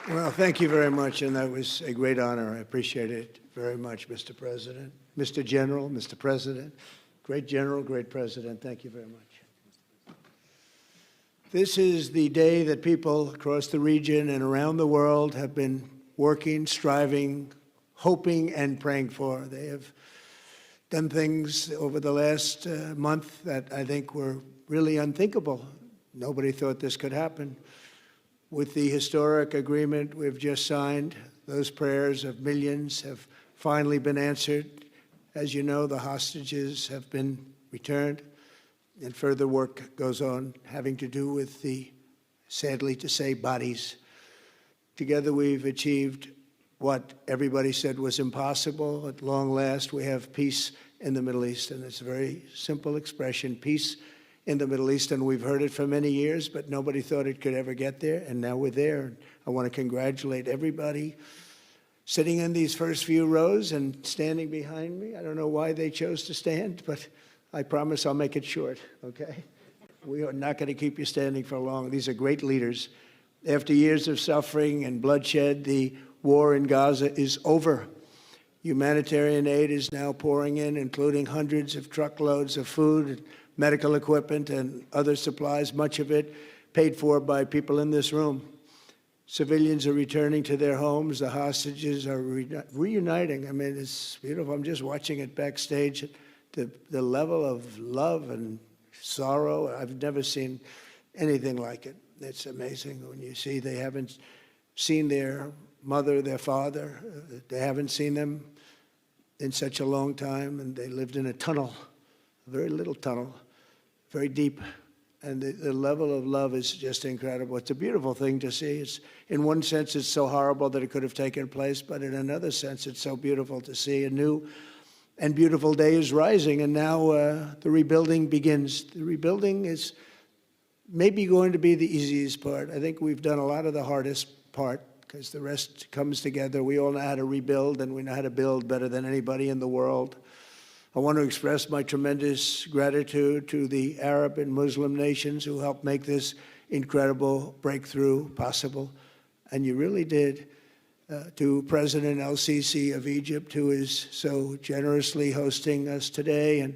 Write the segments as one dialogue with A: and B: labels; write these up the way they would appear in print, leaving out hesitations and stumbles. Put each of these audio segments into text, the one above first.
A: Well, thank you very much, and that was a great honor. I appreciate it very much, Mr. President. Mr. General, Mr. President, great General, great President, thank you very much. This is the day that people across the region and around the world have been working, striving, hoping, and praying for. They have done things over the last month that I think were really unthinkable. Nobody thought this could happen. With the historic agreement we've just signed, those prayers of millions have finally been answered. As you know, the hostages have been returned, and further work goes on having to do with the, sadly to say, bodies. Together we've achieved what everybody said was impossible. At long last, we have peace in the Middle East, and it's a very simple expression, peace in the Middle East, and we've heard it for many years, but nobody thought it could ever get there, and now we're there. I want to congratulate everybody sitting in these first few rows and standing behind me. I don't know why they chose to stand, but I promise I'll make it short, okay? We are not going to keep you standing for long. These are great leaders. After years of suffering and bloodshed, the war in Gaza is over. Humanitarian aid is now pouring in, including hundreds of truckloads of food, medical equipment, and other supplies, much of it paid for by people in this room. Civilians are returning to their homes. The hostages are reuniting. I mean, it's beautiful. I'm just watching it backstage. The level of love and sorrow, I've never seen anything like it. It's amazing when you see they haven't seen their mother, their father. They haven't seen them in such a long time, and they lived in a tunnel, a very little tunnel, very deep, and the level of love is just incredible. It's a beautiful thing to see. It's, in one sense, it's so horrible that it could have taken place, but in another sense, it's so beautiful to see. A new and beautiful day is rising, and now the rebuilding begins. The rebuilding is maybe going to be the easiest part. I think we've done a lot of the hardest part, because the rest comes together. We all know how to rebuild, and we know how to build better than anybody in the world. I want to express my tremendous gratitude to the Arab and Muslim nations who helped make this incredible breakthrough possible. And you really did. To President el-Sheikh of Egypt, who is so generously hosting us today. And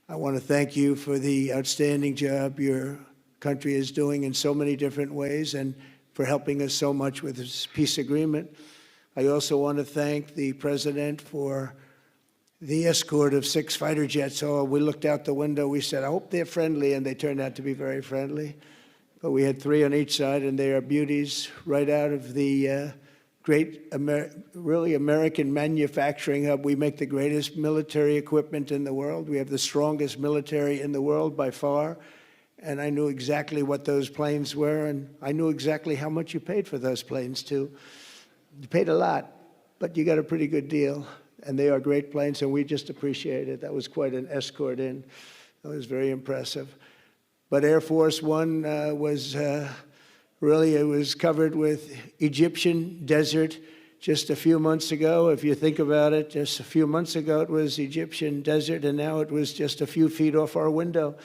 A: I want to thank you for the outstanding job your country is doing in so many different ways, and for helping us so much with this peace agreement. I also want to thank the President for the escort of 6 fighter jets. Oh, we looked out the window, we said, I hope they're friendly, and they turned out to be very friendly. But we had 3 on each side, and they are beauties right out of the great, really American manufacturing hub. We make the greatest military equipment in the world. We have the strongest military in the world by far. And I knew exactly what those planes were, and I knew exactly how much you paid for those planes, too. You paid a lot, but you got a pretty good deal. And they are great planes, and we just appreciate it. That was quite an escort in. That was very impressive. But Air Force One was really, it was covered with Egyptian desert just a few months ago. If you think about it, just a few months ago it was Egyptian desert, and now it was just a few feet off our window.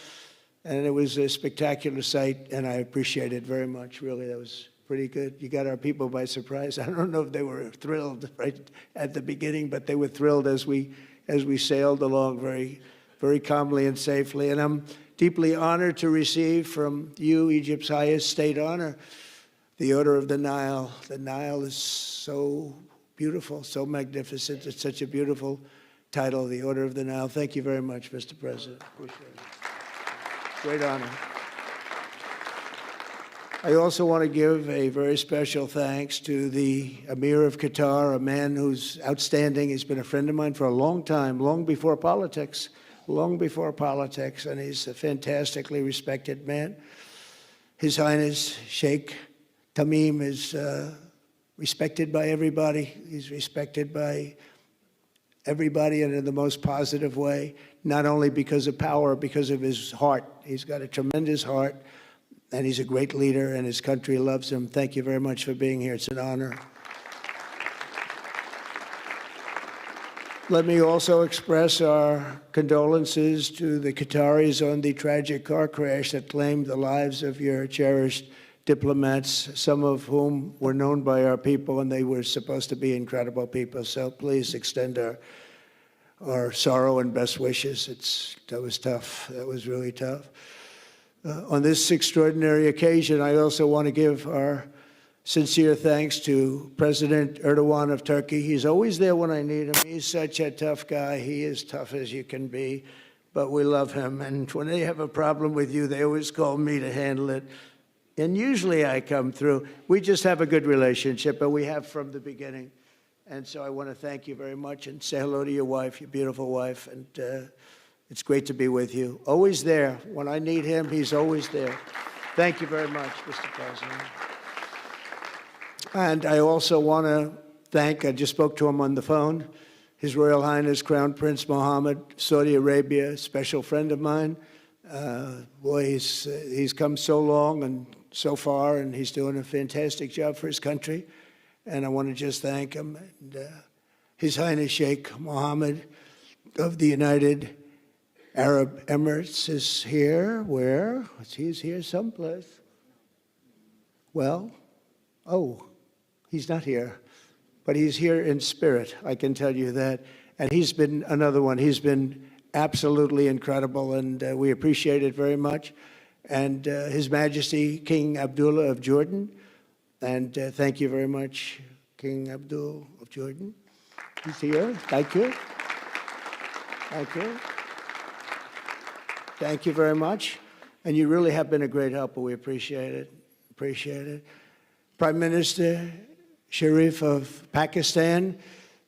A: And it was a spectacular sight, and I appreciate it very much. Really, that was pretty good. You got our people by surprise. I don't know if they were thrilled right at the beginning, but they were thrilled as we sailed along very, very calmly and safely. And I'm deeply honored to receive from you, Egypt's highest state honor, the Order of the Nile. The Nile is so beautiful, so magnificent. It's such a beautiful title, the Order of the Nile. Thank you very much, Mr. President. Appreciate it. Great honor. I also want to give a very special thanks to the Emir of Qatar, a man who's outstanding. He's been a friend of mine for a long time, long before politics, and he's a fantastically respected man. His Highness Sheikh Tamim is respected by everybody. He's respected by everybody, and in the most positive way, not only because of power, because of his heart. He's got a tremendous heart. And he's a great leader, and his country loves him. Thank you very much for being here. It's an honor. Let me also express our condolences to the Qataris on the tragic car crash that claimed the lives of your cherished diplomats, some of whom were known by our people, and they were supposed to be incredible people. So please extend our sorrow and best wishes. That was tough. That was really tough. On this extraordinary occasion, I also want to give our sincere thanks to President Erdogan of Turkey. He's always there when I need him. He's such a tough guy. He is tough as you can be, but we love him. And when they have a problem with you, they always call me to handle it. And usually I come through. We just have a good relationship, and we have from the beginning. And so I want to thank you very much and say hello to your wife, your beautiful wife. And it's great to be with you. Always there. When I need him, he's always there. Thank you very much, Mr. President. And I also want to thank, I just spoke to him on the phone, His Royal Highness Crown Prince Mohammed, Saudi Arabia, a special friend of mine. Boy, he's come so long and so far, and he's doing a fantastic job for his country. And I want to just thank him. And, His Highness Sheikh Mohammed of the United Arab Emirates is here. Where? He's here someplace. Well, oh, he's not here. But he's here in spirit, I can tell you that. And he's been another one. He's been absolutely incredible, and we appreciate it very much. And His Majesty King Abdullah of Jordan. And thank you very much, King Abdul of Jordan. He's here. Thank you. Thank you. Thank you very much. And you really have been a great helper. We appreciate it. Appreciate it. Prime Minister Sharif of Pakistan.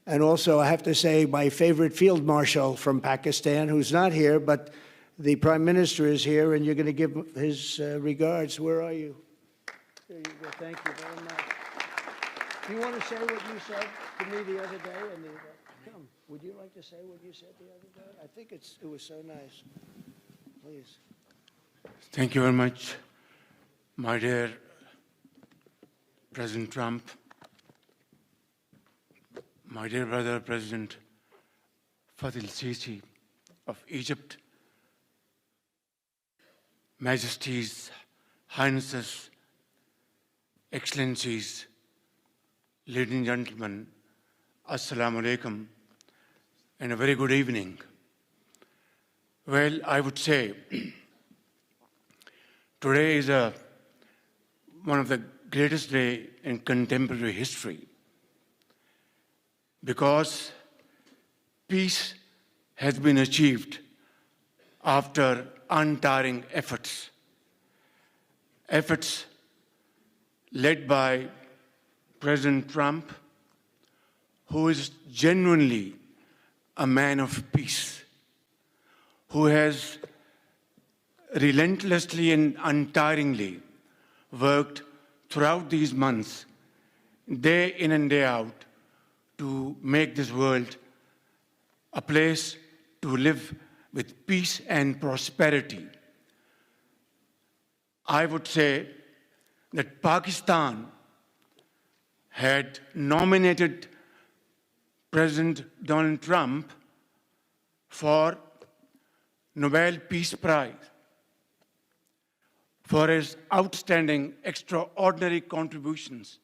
A: And also, I have to say, my favorite field marshal from Pakistan, who's not here, but the Prime Minister is here, and you're going to give his regards. Where are you? There you go. Thank you very much. Do you want to say what you said to me the other day? Come, would you like to say what you said the other day? I think it was so nice. Please.
B: Thank you very much, my dear President Trump, my dear brother, President el-Sheikh of Egypt, Majesties, Highnesses, Excellencies, ladies and gentlemen, Assalamu alaikum, and a very good evening. Well, I would say today is one of the greatest days in contemporary history, because peace has been achieved after untiring efforts led by President Trump, who is genuinely a man of peace, who has relentlessly and untiringly worked throughout these months, day in and day out, to make this world a place to live with peace and prosperity. I would say that Pakistan had nominated President Donald Trump for Nobel Peace Prize for his outstanding, extraordinary contributions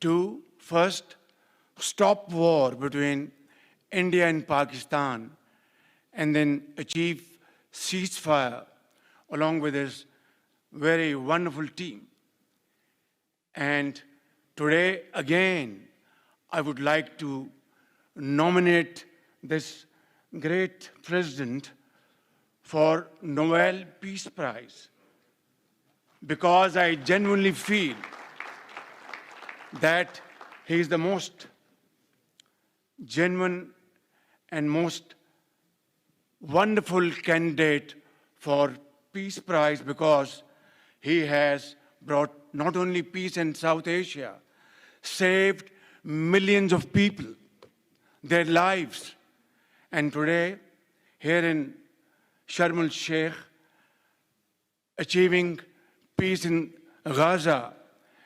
B: to first stop war between India and Pakistan, and then achieve ceasefire along with his very wonderful team. And today, again, I would like to nominate this great president for Nobel Peace Prize, because I genuinely feel that he is the most genuine and most wonderful candidate for Peace Prize, because he has brought not only peace in South Asia, saved millions of people, their lives. And today, here in Sharm el-Sheikh, achieving peace in Gaza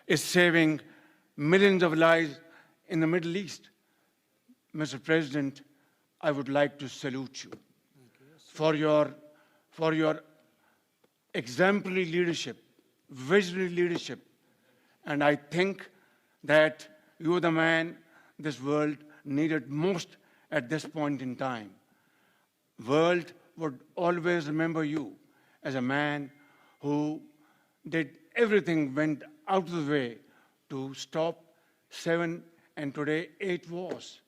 B: is saving millions of lives in the Middle East. Mr. President, I would like to salute you for your exemplary leadership visionary leadership. And I think that you're the man this world needed most at this point in time. World would always remember you as a man who did everything, went out of the way to stop 7 and today 8 wars.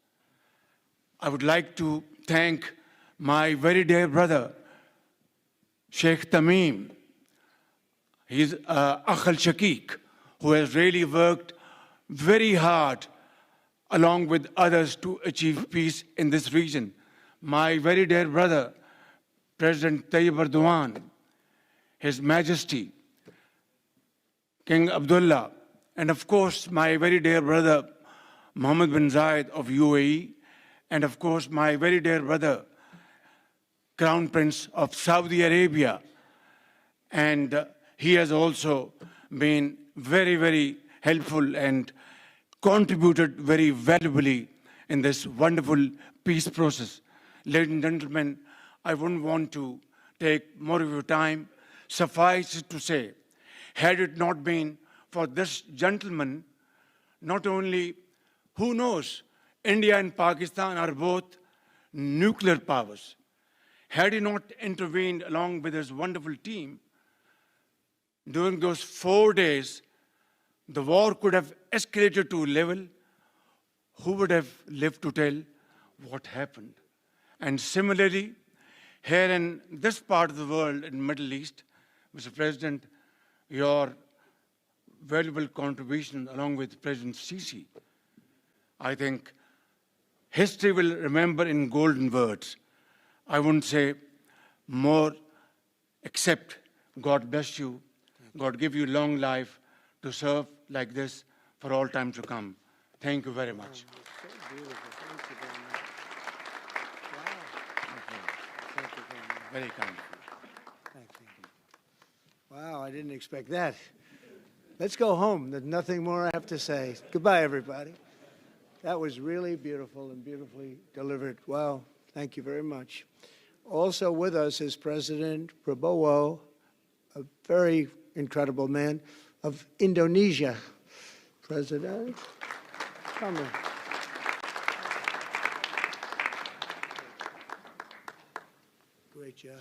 B: I would like to thank my very dear brother, Sheikh Tamim. He's el-Sheikh, who has really worked very hard along with others to achieve peace in this region. My very dear brother, President Tayyip Erdogan, His Majesty, King Abdullah, and of course, my very dear brother, Mohammed bin Zayed of UAE, and of course, my very dear brother, Crown Prince of Saudi Arabia. And he has also been very, very helpful and contributed very valuably in this wonderful peace process. Ladies and gentlemen, I wouldn't want to take more of your time. Suffice it to say, had it not been for this gentleman, not only, who knows, India and Pakistan are both nuclear powers. Had he not intervened along with his wonderful team, during those 4 days, the war could have escalated to a level. Who would have lived to tell what happened? And similarly, here in this part of the world, in the Middle East, Mr. President, your valuable contribution along with President Sisi, I think history will remember in golden words. I wouldn't say more, except God bless you, God give you long life to serve like this for all time to come. Thank you very much.
A: So beautiful. Thank you very much. Wow. Thank you very much.
B: Very kind.
A: Thank you. Wow, I didn't expect that. Let's go home. There's nothing more I have to say. Goodbye, everybody. That was really beautiful and beautifully delivered. Wow, thank you very much. Also with us is President Prabowo, a very incredible man, of Indonesia. President, come in. Great job.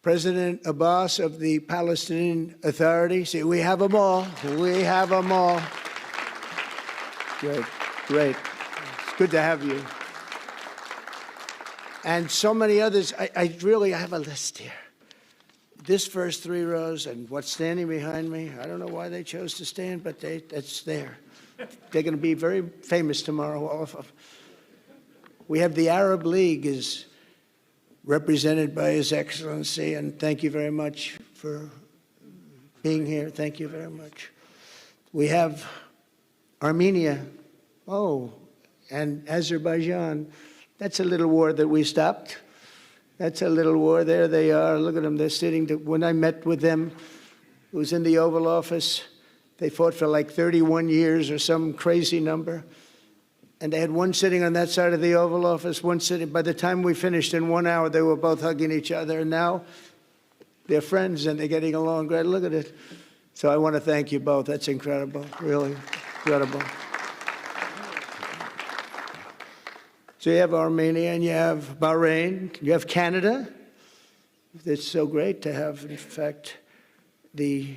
A: President Abbas of the Palestinian Authority. See, we have them all. We have them all. Great, great. It's good to have you. And so many others. I have a list here. This first 3 rows and what's standing behind me, I don't know why they chose to stand, but that's there. They're going to be very famous tomorrow, all of them. We have the Arab League is represented by His Excellency, and thank you very much for being here. Thank you very much. We have Armenia, and Azerbaijan. That's a little war that we stopped. That's a little war. There they are. Look at them. They're sitting. When I met with them, it was in the Oval Office. They fought for like 31 years or some crazy number. And they had one sitting on that side of the Oval Office, one sitting. By the time we finished in 1 hour, they were both hugging each other. And now they're friends and they're getting along great. Look at it. So I want to thank you both. That's incredible. Really incredible. So you have Armenia and you have Bahrain, you have Canada. It's so great to have, in fact, the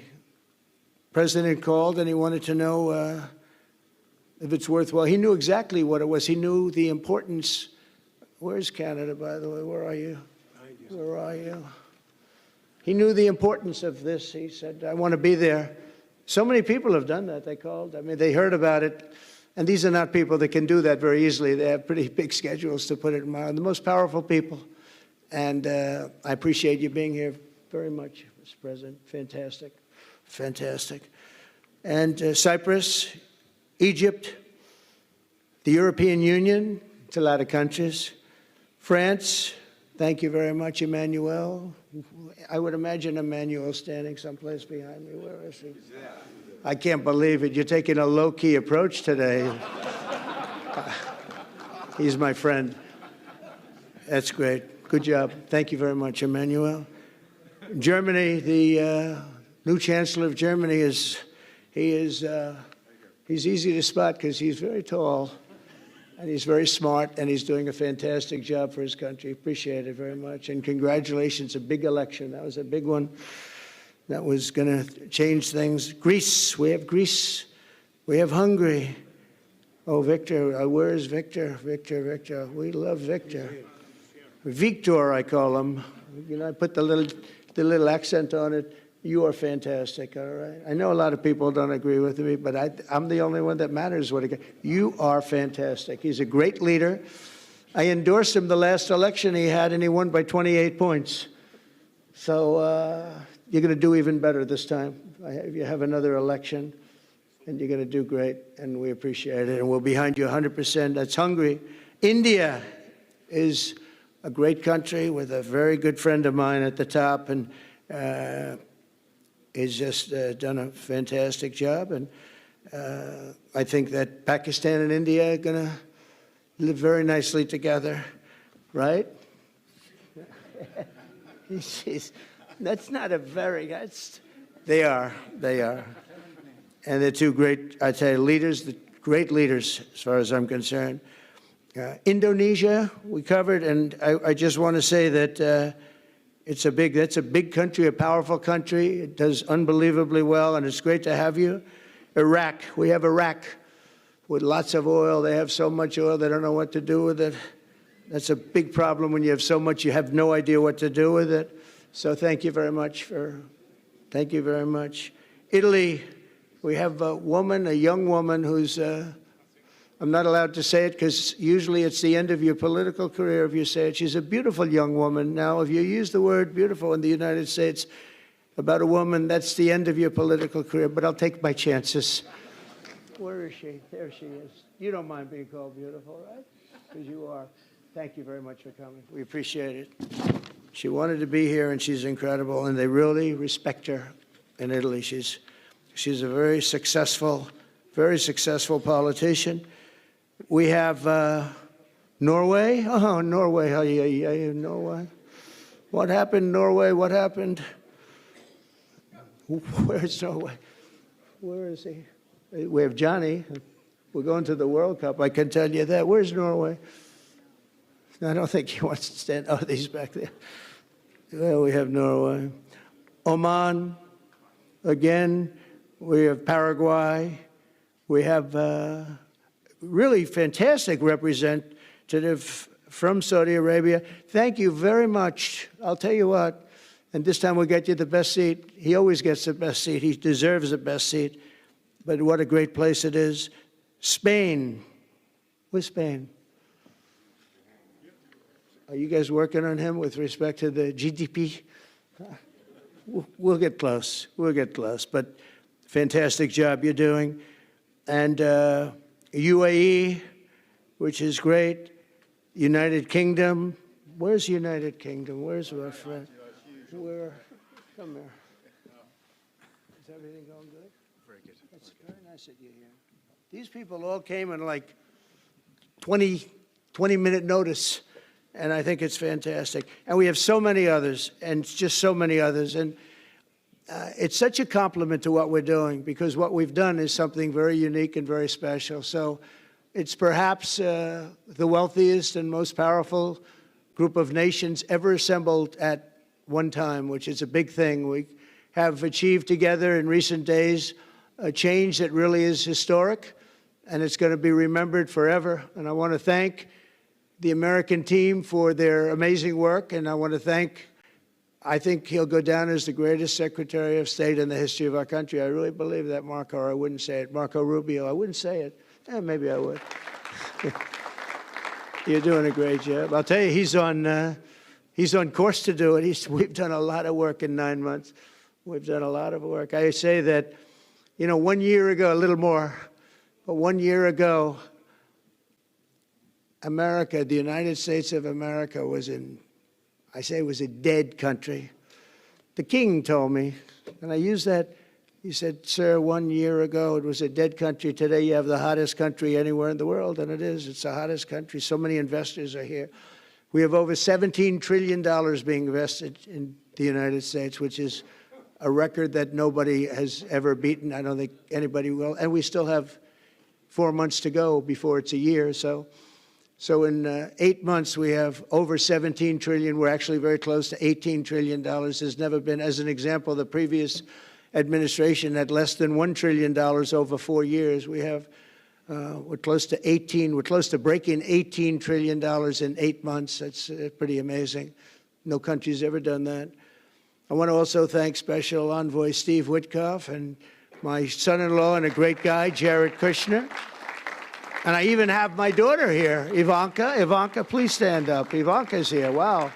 A: president called and he wanted to know if it's worthwhile. He knew exactly what it was. He knew the importance. Where's Canada, by the way? Where are you? Where are you? He knew the importance of this. He said, I want to be there. So many people have done that. They called. I mean, they heard about it. And these are not people that can do that very easily. They have pretty big schedules, to put it mild. The most powerful people. And I appreciate you being here very much, Mr. President. Fantastic. Fantastic. And Cyprus, Egypt, the European Union, it's a lot of countries. France, thank you very much, Emmanuel. I would imagine Emmanuel standing someplace behind me. Where is he? I can't believe it. You're taking a low-key approach today. He's my friend. That's great. Good job. Thank you very much, Emmanuel. Germany, the new chancellor of Germany he's easy to spot because he's very tall and he's very smart and he's doing a fantastic job for his country. Appreciate it very much. And congratulations, a big election. That was a big one. That was going to change things. Greece, we have Greece. We have Hungary. Oh, Victor, where is Victor? Victor. We love Victor. Victor, I call him. You know, I put the little accent on it. You are fantastic, all right? I know a lot of people don't agree with me, but I'm the only one that matters. You are fantastic. He's a great leader. I endorsed him the last election he had, and he won by 28 points. So you're going to do even better this time. You have another election, and you're going to do great, and we appreciate it, and we're behind you 100%. That's Hungary. India is a great country with a very good friend of mine at the top, and he's just done a fantastic job. And I think that Pakistan and India are going to live very nicely together, right? That's not a very, they are. And they're two great, I tell you, leaders, great leaders as far as I'm concerned. Indonesia, we covered, and I just want to say that that's a big country, a powerful country. It does unbelievably well, and it's great to have you. Iraq, we have Iraq with lots of oil. They have so much oil, they don't know what to do with it. That's a big problem when you have so much, you have no idea what to do with it. So thank you very much thank you very much. Italy, we have a young woman who's, I'm not allowed to say it because usually it's the end of your political career if you say it. She's a beautiful young woman. Now, if you use the word beautiful in the United States about a woman, that's the end of your political career, but I'll take my chances. Where is she? There she is. You don't mind being called beautiful, right? Because you are. Thank you very much for coming. We appreciate it. She wanted to be here, and she's incredible, and they really respect her in Italy. She's a very successful politician. We have Norway. Oh, Norway. Norway. What happened, Norway? What happened? Where's Norway? Where is he? We have Johnny. We're going to the World Cup. I can tell you that. Where's Norway? I don't think he wants to stand. Oh, he's back there. Well, we have Norway. Oman. Again, we have Paraguay. We have really fantastic representative from Saudi Arabia. Thank you very much. I'll tell you what, and this time we'll get you the best seat. He always gets the best seat. He deserves the best seat. But what a great place it is. Spain. Where's Spain? Are you guys working on him with respect to the GDP? We'll get close. We'll get close. But fantastic job you're doing. And UAE, which is great. United Kingdom. Where's United Kingdom? Where's our friend? Where? Come here. Is everything going good?
C: Very good.
A: It's very nice that you're here. These people all came in like 20-minute notice, and I think it's fantastic. And we have so many others, and just so many others. And it's such a compliment to what we're doing, because what we've done is something very unique and very special. So it's perhaps the wealthiest and most powerful group of nations ever assembled at one time, which is a big thing. We have achieved together in recent days a change that really is historic, and it's going to be remembered forever. And I want to thank the American team for their amazing work, and I want to thank, I think he'll go down as the greatest Secretary of State in the history of our country. I really believe that, Marco, or I wouldn't say it. Marco Rubio, I wouldn't say it. Maybe I would. You're doing a great job. I'll tell you, he's on course to do it. We've done a lot of work in 9 months. We've done a lot of work. I say that, 1 year ago, a little more, but 1 year ago, America, the United States of America was was a dead country. The king told me, and I use that, he said, sir, 1 year ago it was a dead country. Today you have the hottest country anywhere in the world, and it is. It's the hottest country. So many investors are here. We have over $17 trillion being invested in the United States, which is a record that nobody has ever beaten. I don't think anybody will. And we still have 4 months to go before it's a year. So in 8 months, we have over 17 trillion. We're actually very close to $18 trillion. There's never been, as an example, the previous administration had less than $1 trillion over 4 years. We have, we're close to breaking $18 trillion in 8 months. That's pretty amazing. No country's ever done that. I want to also thank Special Envoy Steve Witkoff and my son-in-law and a great guy, Jared Kushner. And I even have my daughter here, Ivanka. Ivanka, please stand up. Ivanka's here. Wow.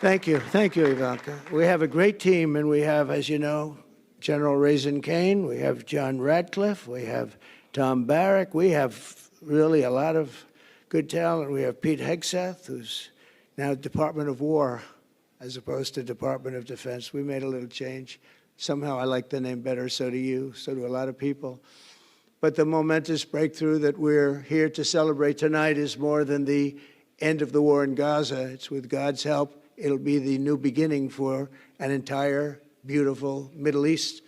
A: Thank you. Thank you, Ivanka. We have a great team, and we have, as you know, General Raisin Kane. We have John Radcliffe. We have Tom Barrack. We have really a lot of good talent. We have Pete Hegseth, who's now Department of War as opposed to Department of Defense. We made a little change. Somehow I like the name better, so do you, so do a lot of people. But the momentous breakthrough that we're here to celebrate tonight is more than the end of the war in Gaza. It's with God's help, it'll be the new beginning for an entire beautiful Middle East.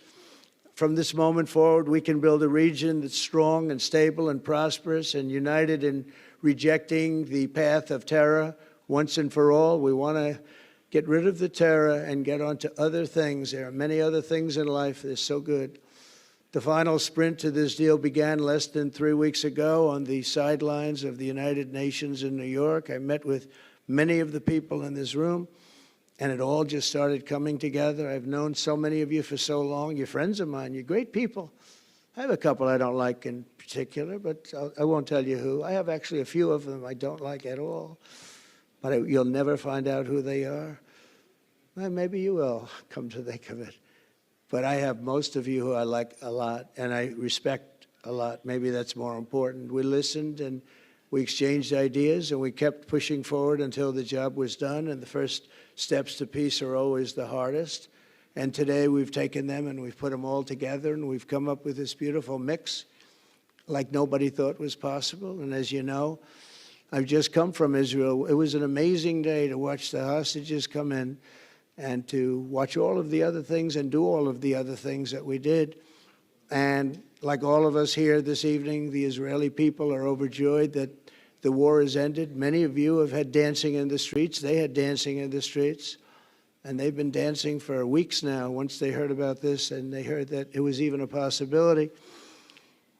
A: From this moment forward, we can build a region that's strong and stable and prosperous and united in rejecting the path of terror once and for all. We want to get rid of the terror and get on to other things. There are many other things in life that are so good. The final sprint to this deal began less than 3 weeks ago on the sidelines of the United Nations in New York. I met with many of the people in this room, and it all just started coming together. I've known so many of you for so long. You're friends of mine. You're great people. I have a couple I don't like in particular, but I won't tell you who. I have actually a few of them I don't like at all. But you'll never find out who they are. Well, maybe you will, come to think of it. But I have most of you who I like a lot, and I respect a lot. Maybe that's more important. We listened, and we exchanged ideas, and we kept pushing forward until the job was done, and the first steps to peace are always the hardest. And today we've taken them, and we've put them all together, and we've come up with this beautiful mix like nobody thought was possible. And as you know, I've just come from Israel. It was an amazing day to watch the hostages come in and to watch all of the other things and do all of the other things that we did. And like all of us here this evening, the Israeli people are overjoyed that the war has ended. Many of you have had dancing in the streets. They had dancing in the streets. And they've been dancing for weeks now once they heard about this and they heard that it was even a possibility.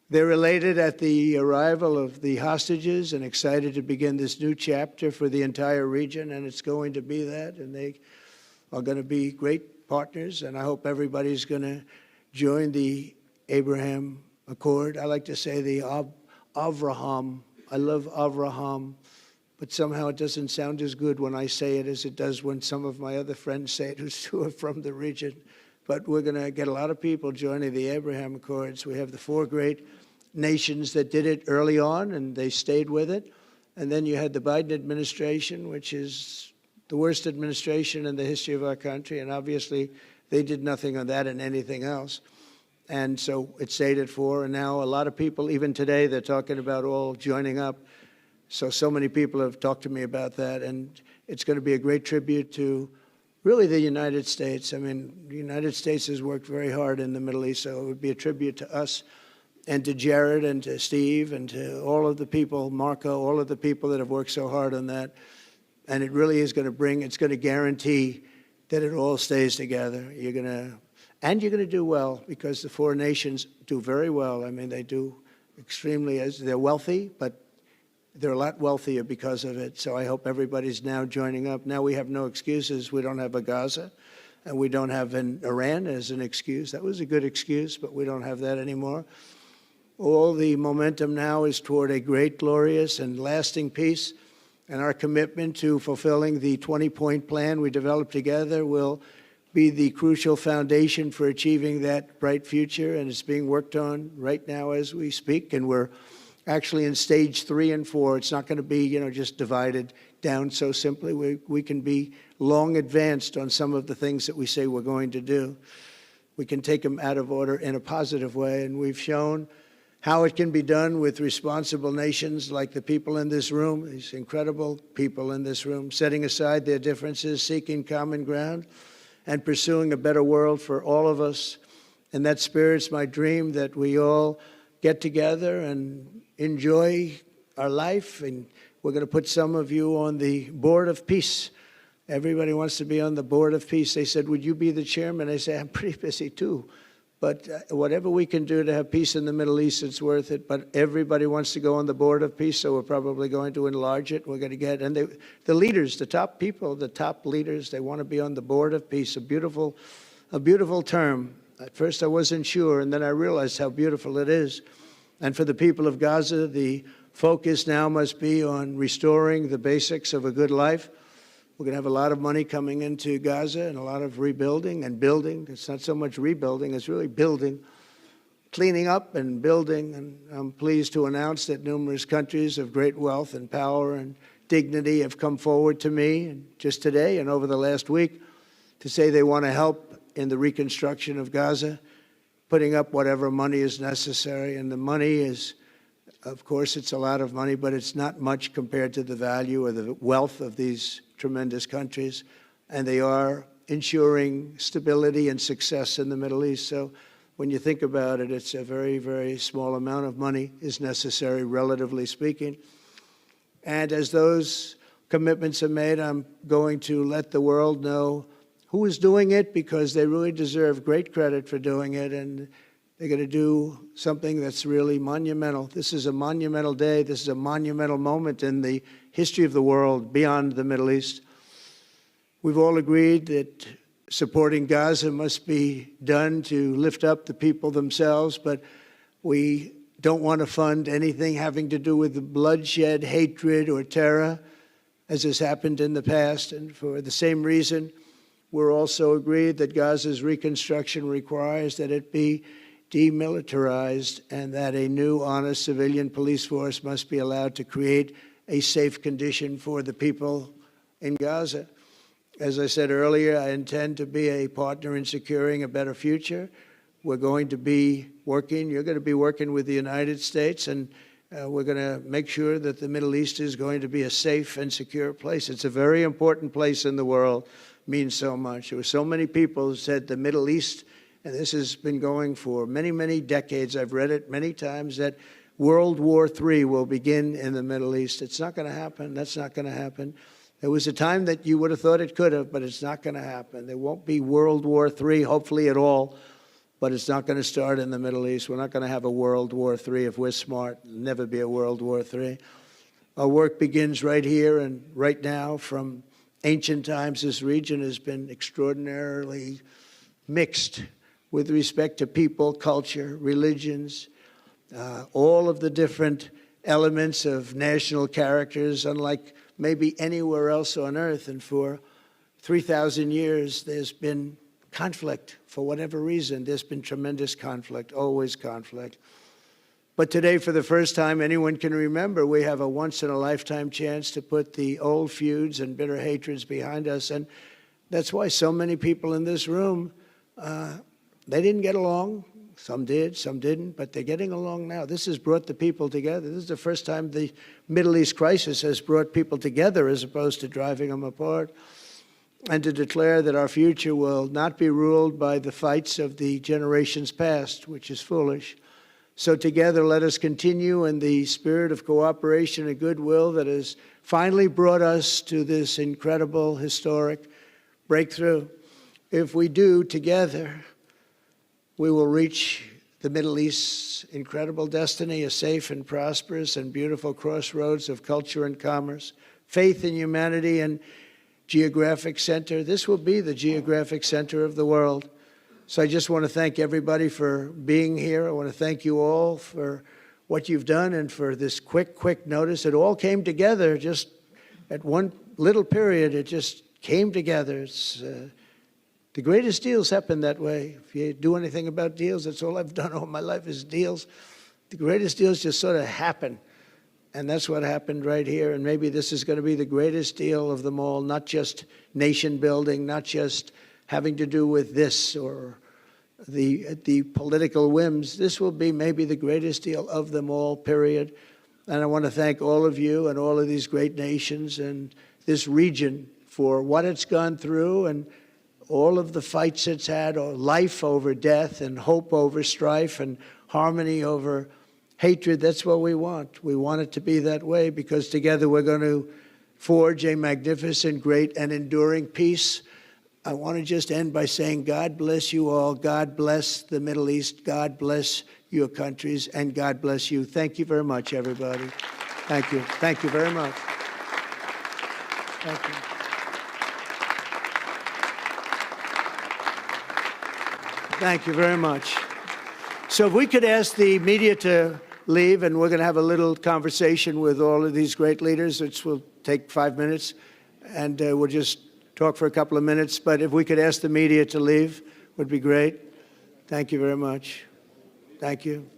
A: They're elated at the arrival of the hostages and excited to begin this new chapter for the entire region, and it's going to be that, and they are going to be great partners, and I hope everybody's going to join the Abraham Accord. I like to say the Avraham. I love Avraham, but somehow it doesn't sound as good when I say it as it does when some of my other friends say it who are from the region. But we're going to get a lot of people joining the Abraham Accords. We have the 4 great nations that did it early on, and they stayed with it. And then you had the Biden administration, which is the worst administration in the history of our country. And obviously, they did nothing on that and anything else. And so it stayed at 4. And now a lot of people, even today, they're talking about all joining up. So many people have talked to me about that. And it's going to be a great tribute to really the United States. I mean, the United States has worked very hard in the Middle East, so it would be a tribute to us and to Jared and to Steve and to all of the people, Marco, all of the people that have worked so hard on that. And it really is going to bring, it's going to guarantee that it all stays together. You're going to do well because the 4 nations do very well. I mean, they do extremely, they're wealthy, but they're a lot wealthier because of it. So I hope everybody's now joining up. Now we have no excuses. We don't have a Gaza, and we don't have an Iran as an excuse. That was a good excuse, but we don't have that anymore. All the momentum now is toward a great, glorious, and lasting peace. And our commitment to fulfilling the 20-point plan we developed together will be the crucial foundation for achieving that bright future. And it's being worked on right now as we speak. And we're actually in stage 3 and 4. It's not going to be, just divided down so simply. We can be long advanced on some of the things that we say we're going to do. We can take them out of order in a positive way. And we've shown how it can be done with responsible nations like the people in this room, these incredible people in this room, setting aside their differences, seeking common ground, and pursuing a better world for all of us. And that spirit's my dream, that we all get together and enjoy our life. And we're going to put some of you on the Board of Peace. Everybody wants to be on the Board of Peace. They said, would you be the chairman? I say, I'm pretty busy too. But whatever we can do to have peace in the Middle East, it's worth it. But everybody wants to go on the Board of Peace, so we're probably going to enlarge it. We're going to get, and the leaders, the top people, the top leaders, they want to be on the Board of Peace. A beautiful term. At first I wasn't sure, and then I realized how beautiful it is. And for the people of Gaza, the focus now must be on restoring the basics of a good life. We're going to have a lot of money coming into Gaza and a lot of rebuilding and building. It's not so much rebuilding, it's really building, cleaning up and building. And I'm pleased to announce that numerous countries of great wealth and power and dignity have come forward to me, and just today and over the last week, to say they want to help in the reconstruction of Gaza, putting up whatever money is necessary. And the money is, of course, it's a lot of money, but it's not much compared to the value or the wealth of these tremendous countries, and they are ensuring stability and success in the Middle East. So when you think about it, it's a very, very small amount of money is necessary, relatively speaking. And as those commitments are made, I'm going to let the world know who is doing it, because they really deserve great credit for doing it, and they're going to do something that's really monumental. This is a monumental day. This is a monumental moment in the history of the world beyond the Middle East. We've all agreed that supporting Gaza must be done to lift up the people themselves, but we don't want to fund anything having to do with bloodshed, hatred, or terror, as has happened in the past. And for the same reason, we're also agreed that Gaza's reconstruction requires that it be demilitarized, and that a new, honest civilian police force must be allowed to create a safe condition for the people in Gaza. As I said earlier, I intend to be a partner in securing a better future. We're going to be working, you're going to be working with the United States, and we're going to make sure that the Middle East is going to be a safe and secure place. It's a very important place in the world, means so much. There were so many people who said the Middle East, and this has been going for many, many decades. I've read it many times, that World War III will begin in the Middle East. It's not going to happen. That's not going to happen. There was a time that you would have thought it could have, but it's not going to happen. There won't be World War III, hopefully at all, but it's not going to start in the Middle East. We're not going to have a World War III if we're smart. There'll never be a World War III. Our work begins right here and right now. From ancient times, this region has been extraordinarily mixed with respect to people, culture, religions, all of the different elements of national characters, unlike maybe anywhere else on earth. And for 3,000 years, there's been conflict. For whatever reason, there's been tremendous conflict, always conflict. But today, for the first time anyone can remember, we have a once-in-a-lifetime chance to put the old feuds and bitter hatreds behind us. And that's why so many people in this room, they didn't get along. Some did, some didn't, but they're getting along now. This has brought the people together. This is the first time the Middle East crisis has brought people together as opposed to driving them apart. And to declare that our future will not be ruled by the fights of the generations past, which is foolish. So together, let us continue in the spirit of cooperation and goodwill that has finally brought us to this incredible, historic breakthrough. If we do together, we will reach the Middle East's incredible destiny, a safe and prosperous and beautiful crossroads of culture and commerce, faith in humanity and geographic center. This will be the geographic center of the world. So I just want to thank everybody for being here. I want to thank you all for what you've done and for this quick notice. It all came together just at one little period. It just came together. It's the greatest deals happen that way. If you do anything about deals, that's all I've done all my life is deals. The greatest deals just sort of happen. And that's what happened right here. And maybe this is going to be the greatest deal of them all, not just nation building, not just having to do with this or the political whims. This will be maybe the greatest deal of them all, period. And I want to thank all of you and all of these great nations and this region for what it's gone through and all of the fights it's had, or life over death and hope over strife and harmony over hatred. That's what we want. We want it to be that way because together we're going to forge a magnificent, great, and enduring peace. I want to just end by saying God bless you all. God bless the Middle East. God bless your countries, and God bless you. Thank you very much, everybody. Thank you. Thank you very much. Thank you. Thank you very much. So if we could ask the media to leave, and we're going to have a little conversation with all of these great leaders, which will take 5 minutes, and we'll just talk for a couple of minutes. But if we could ask the media to leave, would be great. Thank you very much. Thank you.